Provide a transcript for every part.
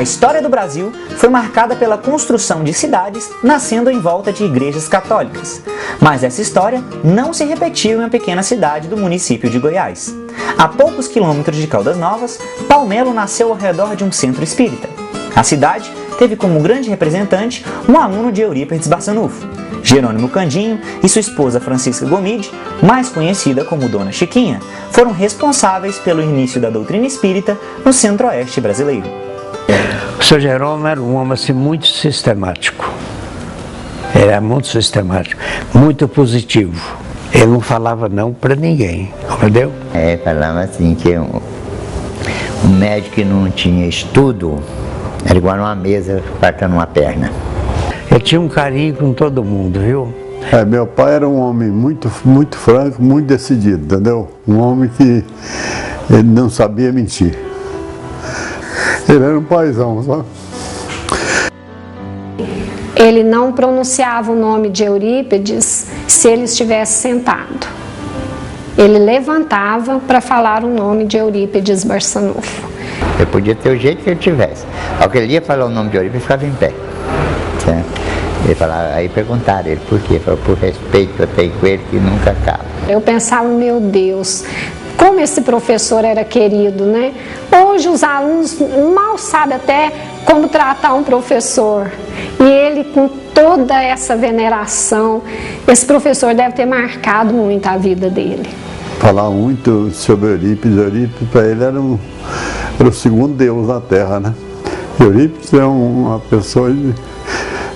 história do Brasil foi marcada pela construção de cidades nascendo em volta de igrejas católicas. Mas essa história não se repetiu em uma pequena cidade do município de Goiás. A poucos quilômetros de Caldas Novas, Palmelo nasceu ao redor de um centro espírita. A cidade teve como grande representante um aluno de Eurípides Barçanufo, Jerônimo Candinho, e sua esposa Francisca Gomide, mais conhecida como Dona Chiquinha, foram responsáveis pelo início da doutrina espírita no centro-oeste brasileiro. O Sr. Jerônimo era um homem assim, muito sistemático. Era muito sistemático, muito positivo. Ele não falava não para ninguém, entendeu? Falava assim que um médico que não tinha estudo era igual uma mesa partando uma perna. Ele tinha um carinho com todo mundo, viu? Meu pai era um homem muito franco, muito decidido, entendeu? Um homem que ele não sabia mentir. Ele era um paizão, sabe? Ele não pronunciava o nome de Eurípides se ele estivesse sentado. Ele levantava para falar o nome de Eurípides Barçanufo. Eu podia ter o jeito que ele tivesse. Ao que ele ia falar o nome de Eurípides, ficava em pé. Certo? Ele falava, aí perguntaram ele por quê? Falou, por respeito eu tenho com ele que nunca acaba. Eu pensava, meu Deus, como esse professor era querido, né? Hoje os alunos mal sabem até como tratar um professor. E ele, com toda essa veneração, esse professor deve ter marcado muito a vida dele. Falava muito sobre Eurípides. Eurípides para ele era o segundo Deus na Terra, né? Eurípides é uma pessoa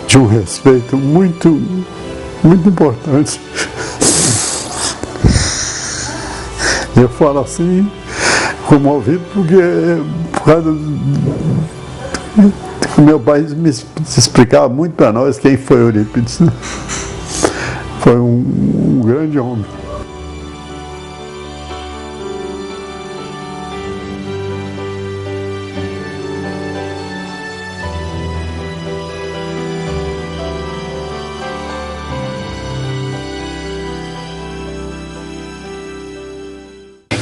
de um respeito muito importante. Eu falo assim, comovido, porque por causa do meu pai me explicava muito para nós quem foi Eurípides. Foi um grande homem.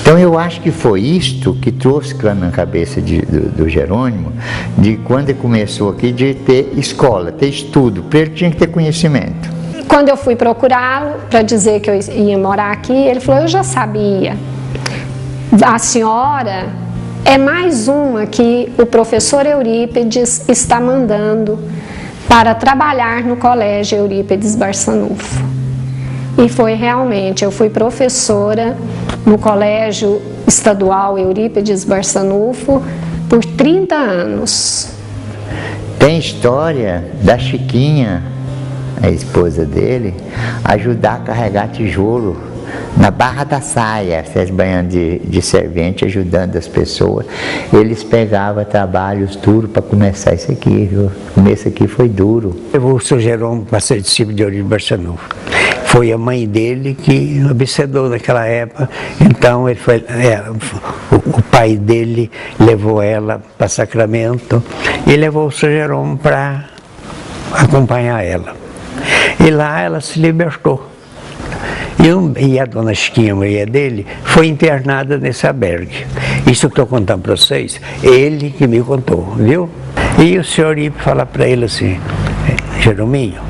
Então eu acho que foi isto que trouxe na cabeça do Jerônimo, de quando ele começou aqui, de ter escola, ter estudo, porque ele tinha que ter conhecimento. Quando eu fui procurá-lo para dizer que eu ia morar aqui, ele falou, eu já sabia. A senhora é mais uma que o professor Eurípides está mandando para trabalhar no colégio Eurípides Barçanufo. E foi realmente, eu fui professora no Colégio Estadual Eurípides Barçanufo por 30 anos. Tem história da Chiquinha, a esposa dele, ajudar a carregar tijolo na Barra da Saia, vocês banhando de servente, ajudando as pessoas. Eles pegavam trabalhos duros para começar isso aqui, viu? O começo aqui foi duro. O Sr. Jerônimo, para ser discípulo de Eurípides Barçanufo, foi a mãe dele que obsedou naquela época. Então ele foi, o pai dele levou ela para Sacramento e levou o Sr. Jerônimo para acompanhar ela. E lá ela se libertou. E a Dona Chiquinha, a mulher dele, foi internada nesse albergue. Isso que estou contando para vocês, ele que me contou, viu? E o senhor ia falar para ele assim, Jerominho,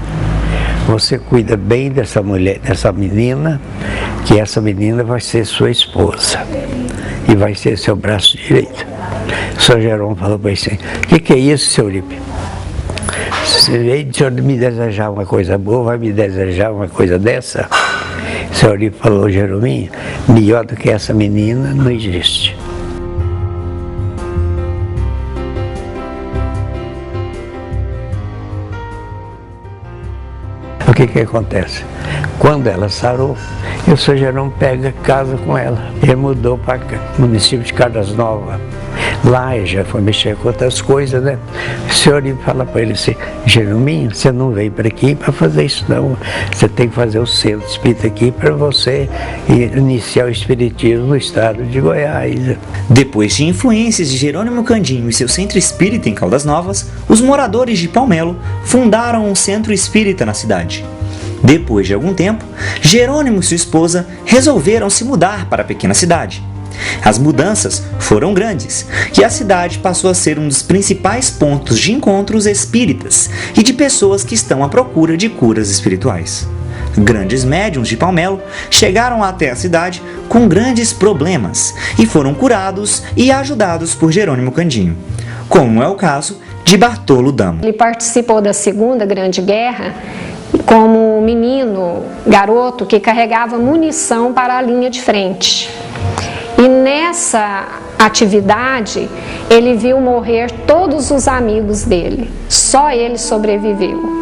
você cuida bem dessa mulher, dessa menina, que essa menina vai ser sua esposa e vai ser seu braço direito. O senhor Jerônimo falou para ele assim, o que é isso, senhor Ipe? Se o senhor me desejar uma coisa boa, vai me desejar uma coisa dessa? O senhor Ipe falou, Jerominho, melhor do que essa menina não existe. O que acontece? Quando ela sarou, o Sr. Jerônimo pega casa com ela. Ele mudou para o município de Caldas Novas. Lá ele já foi mexer com outras coisas, né? O senhor fala para ele assim, Jerominho, você não veio para aqui para fazer isso não. Você tem que fazer o centro espírita aqui para você iniciar o espiritismo no estado de Goiás. Depois de influências de Jerônimo Candinho e seu centro espírita em Caldas Novas, os moradores de Palmelo fundaram um centro espírita na cidade. Depois de algum tempo, Jerônimo e sua esposa resolveram se mudar para a pequena cidade. As mudanças foram grandes e a cidade passou a ser um dos principais pontos de encontros espíritas e de pessoas que estão à procura de curas espirituais. Grandes médiuns de Palmelo chegaram até a cidade com grandes problemas e foram curados e ajudados por Jerônimo Candinho, como é o caso de Bartolo Damo. Ele participou da Segunda Grande Guerra como menino, garoto, que carregava munição para a linha de frente. E nessa atividade, ele viu morrer todos os amigos dele. Só ele sobreviveu.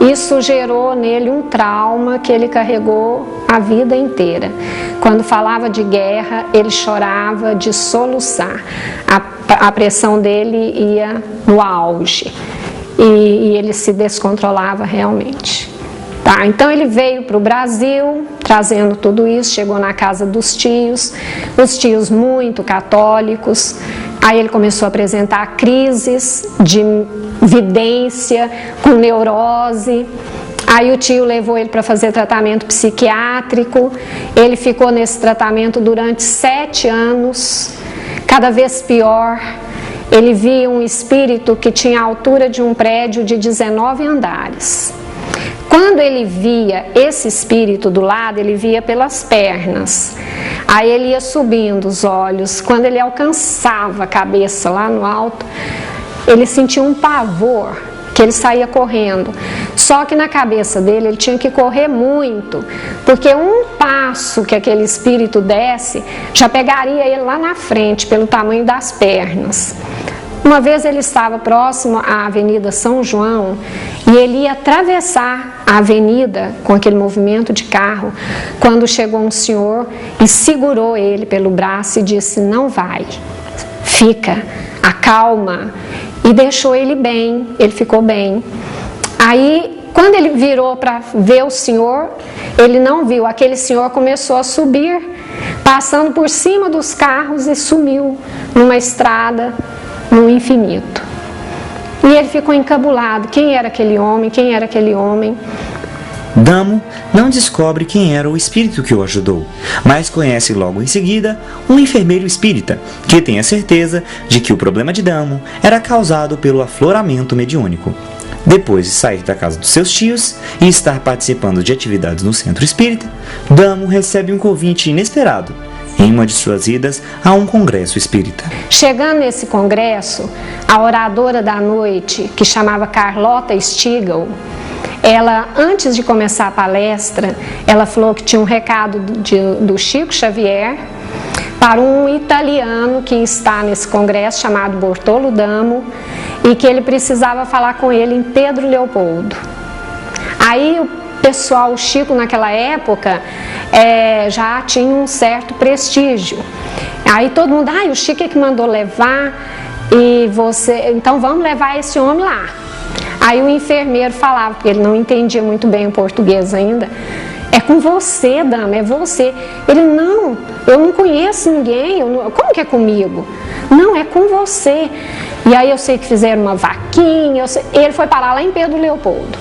Isso gerou nele um trauma que ele carregou a vida inteira. Quando falava de guerra, ele chorava de soluçar. A pressão dele ia no auge e ele se descontrolava realmente. Tá, então ele veio para o Brasil, trazendo tudo isso, chegou na casa dos tios, os tios muito católicos. Aí ele começou a apresentar crises de vidência, com neurose. Aí o tio levou ele para fazer tratamento psiquiátrico. Ele ficou nesse tratamento durante 7 anos, cada vez pior. Ele via um espírito que tinha a altura de um prédio de 19 andares. Quando ele via esse espírito do lado, ele via pelas pernas. Aí ele ia subindo os olhos. Quando ele alcançava a cabeça lá no alto, ele sentia um pavor, que ele saía correndo. Só que na cabeça dele ele tinha que correr muito, porque um passo que aquele espírito desse já pegaria ele lá na frente, pelo tamanho das pernas. Uma vez ele estava próximo à Avenida São João e ele ia atravessar a avenida com aquele movimento de carro, quando chegou um senhor e segurou ele pelo braço e disse: não vai, fica, acalma, e deixou ele bem, ele ficou bem. Aí, quando ele virou para ver o senhor, ele não viu, aquele senhor começou a subir, passando por cima dos carros e sumiu numa estrada, no infinito. E ele ficou encabulado. Quem era aquele homem? Quem era aquele homem? Damo não descobre quem era o espírito que o ajudou, mas conhece logo em seguida um enfermeiro espírita que tem a certeza de que o problema de Damo era causado pelo afloramento mediúnico. Depois de sair da casa dos seus tios e estar participando de atividades no centro espírita, Damo recebe um convite inesperado em uma de suas idas a um congresso espírita. Chegando nesse congresso, a oradora da noite, que chamava Carlota Stigl, ela, antes de começar a palestra, ela falou que tinha um recado do Chico Xavier para um italiano que está nesse congresso, chamado Bartolo Damo, e que ele precisava falar com ele em Pedro Leopoldo. Aí o pessoal, o Chico naquela época já tinha um certo prestígio. Aí todo mundo, o Chico é que mandou levar, e você, então vamos levar esse homem lá. Aí o enfermeiro falava, porque ele não entendia muito bem o português ainda: é com você, dama, é você. Ele: não, eu não conheço ninguém, como que é comigo? Não, é com você. E aí eu sei que fizeram uma vaquinha, ele foi parar lá em Pedro Leopoldo.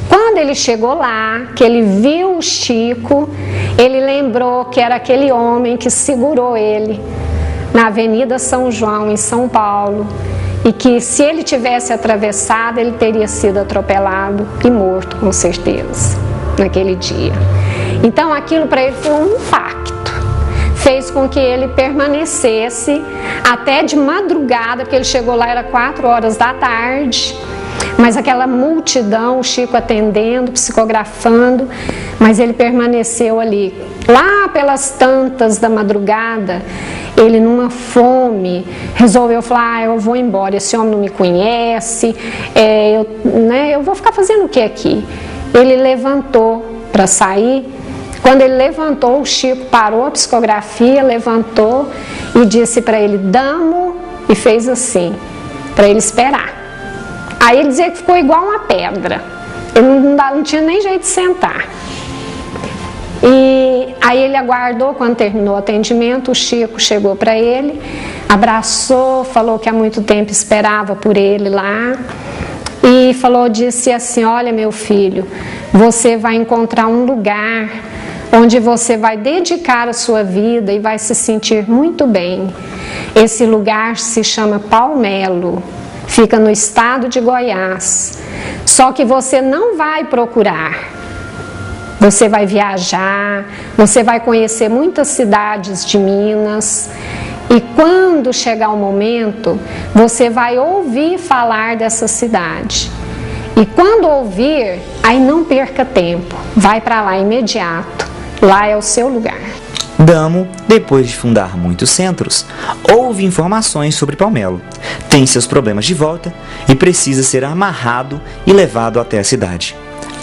Quando ele chegou lá, que ele viu o Chico, ele lembrou que era aquele homem que segurou ele na Avenida São João, em São Paulo, e que se ele tivesse atravessado, ele teria sido atropelado e morto, com certeza, naquele dia. Então aquilo para ele foi um impacto, fez com que ele permanecesse até de madrugada, porque ele chegou lá, era 4 horas da tarde, mas aquela multidão, o Chico atendendo, psicografando, mas ele permaneceu ali. Lá pelas tantas da madrugada, ele numa fome, resolveu falar: eu vou embora, esse homem não me conhece, eu vou ficar fazendo o que aqui? Ele levantou para sair. Quando ele levantou, o Chico parou a psicografia, levantou e disse para ele: Damo, e fez assim, para ele esperar. Aí ele dizia que ficou igual uma pedra, ele não tinha nem jeito de sentar. E aí ele aguardou. Quando terminou o atendimento, o Chico chegou para ele, abraçou, falou que há muito tempo esperava por ele lá, e disse assim: olha, meu filho, você vai encontrar um lugar onde você vai dedicar a sua vida e vai se sentir muito bem. Esse lugar se chama Palmelo, fica no estado de Goiás. Só que você não vai procurar. Você vai viajar, você vai conhecer muitas cidades de Minas. E quando chegar o momento, você vai ouvir falar dessa cidade. E quando ouvir, aí não perca tempo, vai para lá imediato. Lá é o seu lugar. Damo, depois de fundar muitos centros, ouve informações sobre Palmelo, tem seus problemas de volta e precisa ser amarrado e levado até a cidade.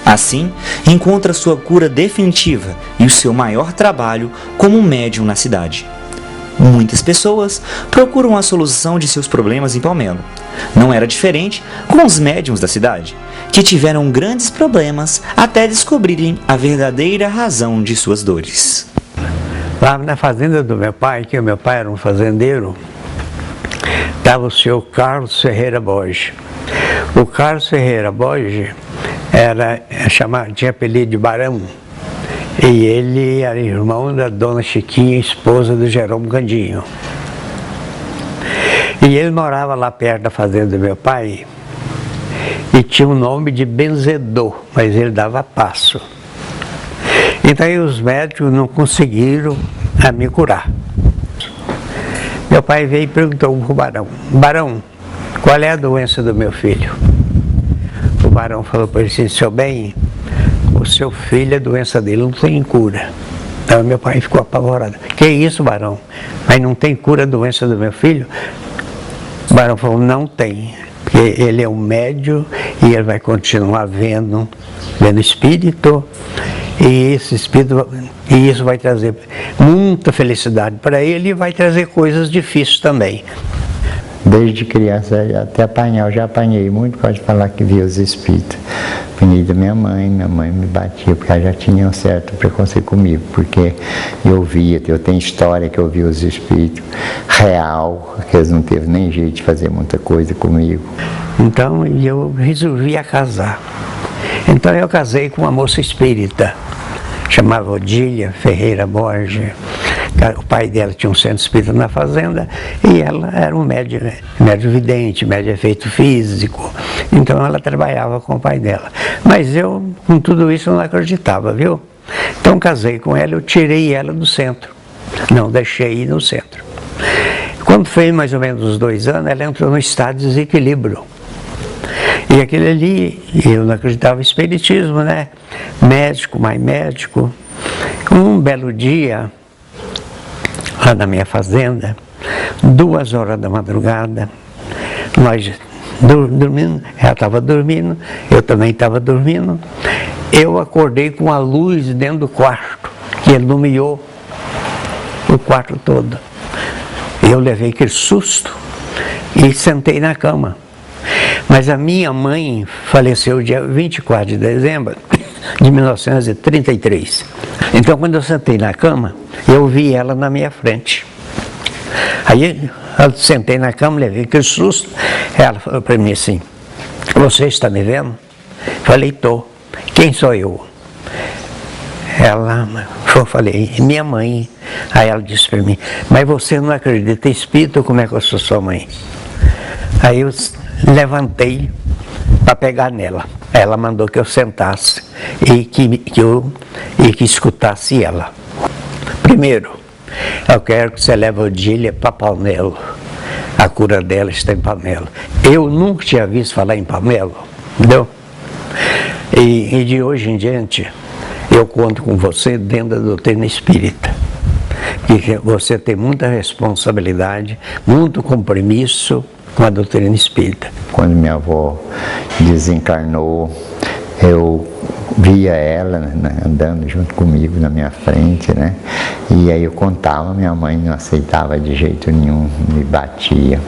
Assim, encontra sua cura definitiva e o seu maior trabalho como médium na cidade. Muitas pessoas procuram a solução de seus problemas em Palmelo. Não era diferente com os médiuns da cidade, que tiveram grandes problemas até descobrirem a verdadeira razão de suas dores. Lá na fazenda do meu pai, que o meu pai era um fazendeiro, estava o senhor Carlos Ferreira Borges. O Carlos Ferreira Borges tinha apelido de Barão. E ele era irmão da dona Chiquinha, esposa do Jerônimo Gandinho. E ele morava lá perto da fazenda do meu pai e tinha o nome de benzedor, mas ele dava passo. Então aí os médicos não conseguiram me curar. Meu pai veio e perguntou para o Barão: Barão, qual é a doença do meu filho? O Barão falou para ele assim: seu bem, o seu filho, a doença dele não tem cura. Então meu pai ficou apavorado. Que isso, Barão? Mas não tem cura a doença do meu filho? O Barão falou: não tem, porque ele é um médium e ele vai continuar vendo espírito, e esse espírito, e isso vai trazer muita felicidade para ele e vai trazer coisas difíceis também. Desde criança até apanhar, eu já apanhei muito, pode falar que via os espíritos. Apanhei da minha mãe me batia, porque ela já tinha um certo preconceito comigo, porque eu tenho história que eu vi os espíritos real, que eles não teve nem jeito de fazer muita coisa comigo. Então eu resolvi casar. Então eu casei com uma moça espírita, chamava Odília Ferreira Borges. O pai dela tinha um centro espírita na fazenda e ela era um médium vidente, médium efeito físico. Então ela trabalhava com o pai dela. Mas eu, com tudo isso, não acreditava, viu? Então casei com ela, eu tirei ela do centro. Não deixei ir no centro. Quando fez mais ou menos uns 2 anos, ela entrou no estado de desequilíbrio. E aquele ali, eu não acreditava em espiritismo, né? Médico, mais médico. Um belo dia, lá na minha fazenda, 2 horas da madrugada, nós dormindo, ela estava dormindo, eu também estava dormindo, eu acordei com a luz dentro do quarto, que iluminou o quarto todo. Eu levei aquele susto e sentei na cama. Mas a minha mãe faleceu dia 24 de dezembro de 1933. Então, quando eu sentei na cama, eu vi ela na minha frente. Aí, eu sentei na cama, levei aquele susto. Ela falou para mim assim: você está me vendo? Falei: tô. Quem sou eu? Eu falei: minha mãe. Aí ela disse para mim: mas você não acredita em espírito? Como é que eu sou sua mãe? Aí eu levantei para pegar nela. Ela mandou que eu sentasse e que escutasse ela. Primeiro, eu quero que você leve a Odília para Palmelo. A cura dela está em Palmelo. Eu nunca tinha visto falar em Palmelo, entendeu? E de hoje em diante, eu conto com você dentro da doutrina espírita. Que você tem muita responsabilidade, muito compromisso com a doutrina espírita. Quando minha avó desencarnou, eu via ela, né, andando junto comigo na minha frente, né? E aí eu contava, minha mãe não aceitava de jeito nenhum, me batia.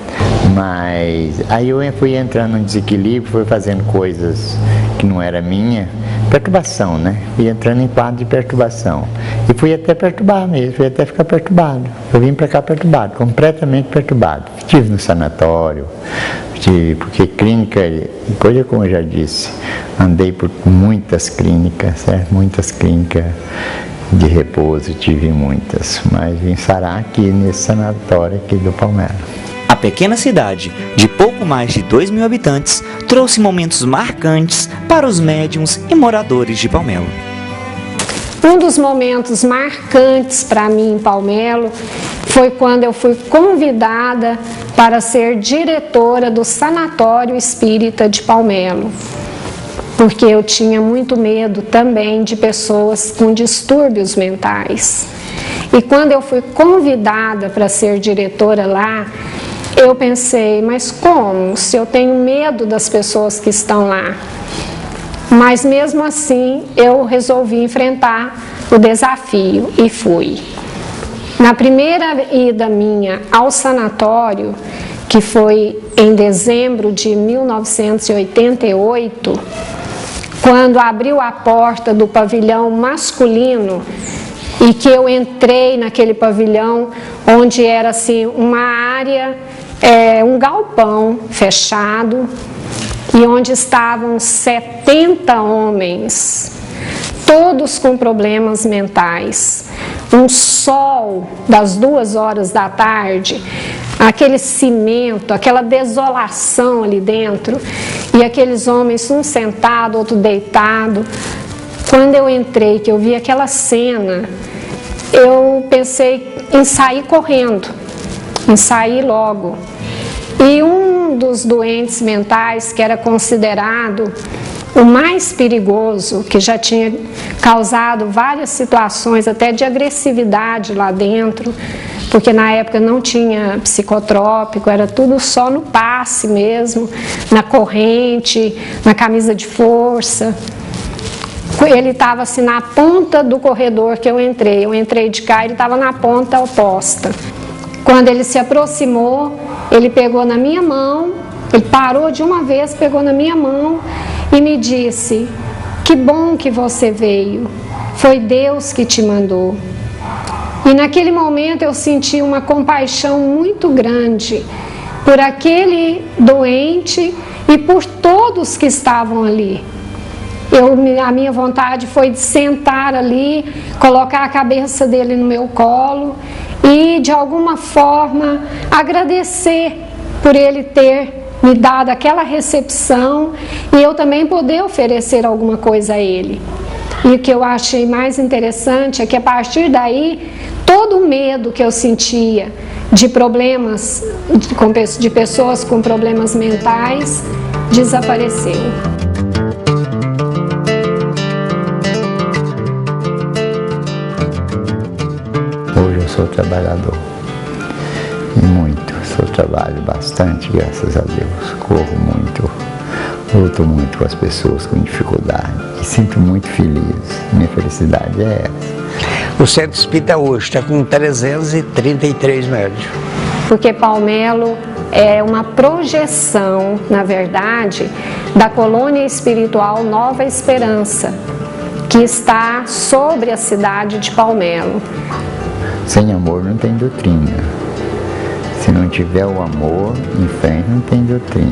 Mas aí eu fui entrando em desequilíbrio, fui fazendo coisas que não era minha, perturbação, né? Fui entrando em quadro de perturbação. E fui até perturbar mesmo, fui até ficar perturbado. Eu vim para cá perturbado, completamente perturbado. Estive no sanatório, porque clínica, coisa como eu já disse, andei por muitas clínicas, certo? Muitas clínicas, de repouso tive muitas, mas vim sarar aqui nesse sanatório aqui do Palmelo. A pequena cidade, de pouco mais de 2.000 habitantes, trouxe momentos marcantes para os médiuns e moradores de Palmelo. Um dos momentos marcantes para mim em Palmelo foi quando eu fui convidada para ser diretora do Sanatório Espírita de Palmelo, porque eu tinha muito medo também de pessoas com distúrbios mentais. E quando eu fui convidada para ser diretora lá, eu pensei, mas como? Se eu tenho medo das pessoas que estão lá. Mas mesmo assim, eu resolvi enfrentar o desafio e fui. Na primeira ida minha ao sanatório, que foi em dezembro de 1988, quando abriu a porta do pavilhão masculino e que eu entrei naquele pavilhão onde era assim uma área, um galpão fechado, e onde estavam 70 homens, todos com problemas mentais. Um sol das 2 horas da tarde, aquele cimento, aquela desolação ali dentro, e aqueles homens, um sentado, outro deitado. Quando eu entrei, que eu vi aquela cena, eu pensei em sair correndo, em sair logo. E um dos doentes mentais, que era considerado o mais perigoso, que já tinha causado várias situações até de agressividade lá dentro, porque na época não tinha psicotrópico, era tudo só no passe mesmo, na corrente, na camisa de força. Ele estava assim na ponta do corredor que eu entrei de cá, ele estava na ponta oposta. Quando ele se aproximou, ele pegou na minha mão, ele parou de uma vez, pegou na minha mão e me disse: que bom que você veio, foi Deus que te mandou. E naquele momento eu senti uma compaixão muito grande por aquele doente e por todos que estavam ali. A minha vontade foi de sentar ali, colocar a cabeça dele no meu colo e, de alguma forma, agradecer por ele ter me dado aquela recepção e eu também poder oferecer alguma coisa a ele. E o que eu achei mais interessante é que, a partir daí, todo o medo que eu sentia de problemas, de pessoas com problemas mentais, desapareceu. Sou trabalhador e muito, trabalho bastante, graças a Deus, corro muito, luto muito com as pessoas com dificuldade e sinto muito feliz, minha felicidade é essa. O Centro Espírita hoje está com 333 médios. Porque Palmelo é uma projeção, na verdade, da colônia espiritual Nova Esperança, que está sobre a cidade de Palmelo. Sem amor não tem doutrina. Se não tiver o amor, em frente não tem doutrina.